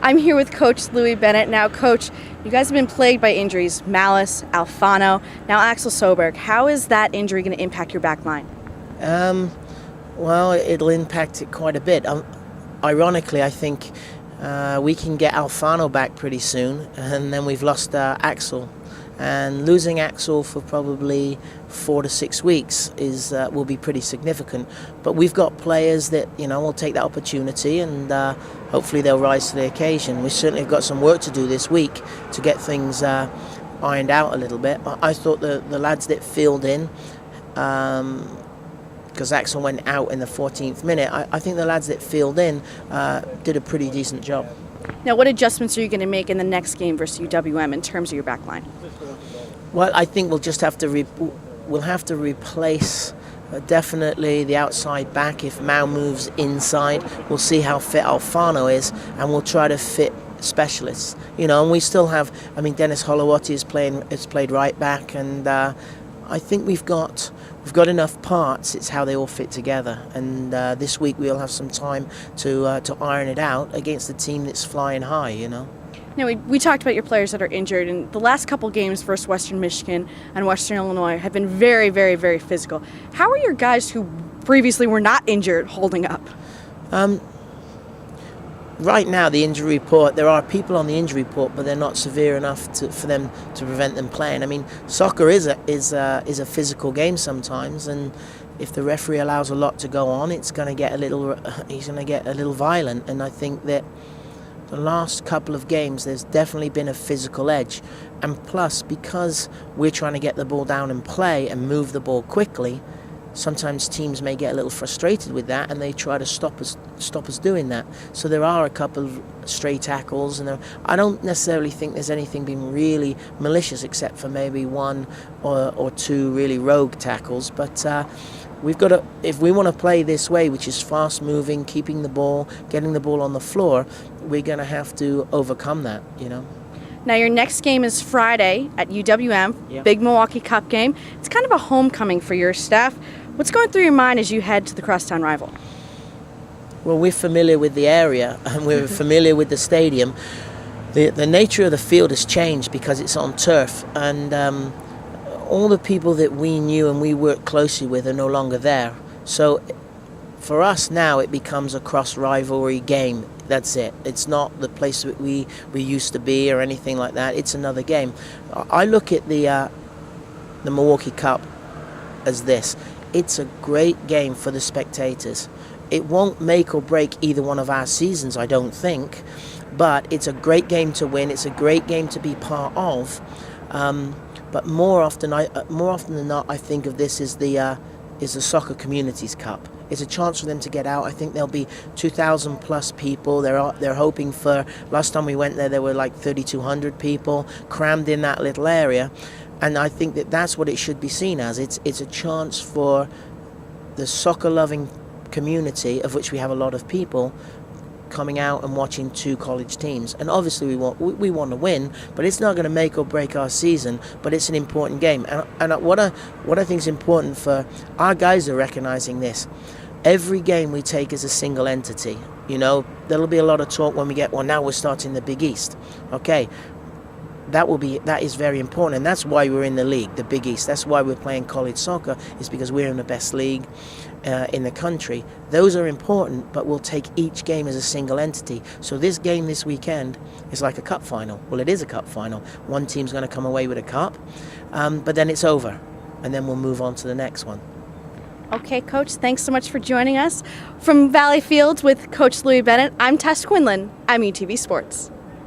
I'm here with Coach Louis Bennett. Now, Coach, you guys have been plagued by injuries. Malice, Alfano, now Axel Soberg. How is that injury going to impact your back line? Well, it'll impact it quite a bit. Ironically, I think we can get Alfano back pretty soon, and then we've lost Axel. And losing Axel for probably 4 to 6 weeks will be pretty significant. But we've got players that will take that opportunity, and hopefully they'll rise to the occasion. We certainly have got some work to do this week to get things ironed out a little bit. I thought the lads that filled in, because Axel went out in the 14th minute, I think the lads that filled in did a pretty decent job. Now, what adjustments are you going to make in the next game versus UWM in terms of your back line? Well, I think we'll just have to replace definitely the outside back. If Mao moves inside, we'll see how fit Alfano is, and we'll try to fit specialists. And we still have. Dennis Holowati has played right back, and I think we've got enough parts. It's how they all fit together, and this week we'll have some time to iron it out against a team that's flying high. Now, we talked about your players that are injured, and the last couple games versus Western Michigan and Western Illinois have been very, very, very physical. How are your guys who previously were not injured holding up? Right now, the injury report, there are people on the injury report, but they're not severe enough for them to prevent them playing. Soccer is a physical game sometimes, and if the referee allows a lot to go on, he's going to get a little violent. And I think that the last couple of games, there's definitely been a physical edge. And plus, because we're trying to get the ball down and play and move the ball quickly, sometimes teams may get a little frustrated with that, and they try to stop us doing that. So there are a couple of stray tackles, and I don't necessarily think there's anything being really malicious, except for maybe one or two really rogue tackles. But we've got to, if we want to play this way, which is fast moving, keeping the ball, getting the ball on the floor, we're going to have to overcome that. Now, your next game is Friday at UWM, Big Milwaukee Cup game. It's kind of a homecoming for your staff. What's going through your mind as you head to the crosstown rival? Well, we're familiar with the area, and we're familiar with the stadium. The nature of the field has changed because it's on turf, and all the people that we knew and we worked closely with are no longer there. So for us now, it becomes a cross-rivalry game. That's it. It's not the place that we used to be or anything like that. It's another game. I look at the Milwaukee Cup as this. It's a great game for the spectators. It won't make or break either one of our seasons, I don't think, but it's a great game to win. It's a great game to be part of. But more often than not, I think of this as the Soccer Communities Cup. It's a chance for them to get out. I think there'll be 2,000 plus people. They're hoping for. Last time we went there were like 3,200 people crammed in that little area, and I think that's what it should be seen as. It's a chance for the soccer-loving community, of which we have a lot of people, coming out and watching two college teams. And obviously we want to win, but it's not going to make or break our season, but it's an important game. And what I think is important for our guys are recognizing this. Every game we take is a single entity. There'll be a lot of talk when we get, well, now we're starting the Big East. Okay, that is very important, and that's why we're in the league, the Big East. That's why we're playing college soccer, is because we're in the best league in the country. Those are important, but we'll take each game as a single entity. So this game this weekend is like a cup final. Well, it is a cup final. One team's going to come away with a cup, but then it's over, and then we'll move on to the next one. Okay, Coach, thanks so much for joining us. From Valley Fields with Coach Louis Bennett, I'm Tess Quinlan. I'm UTV Sports.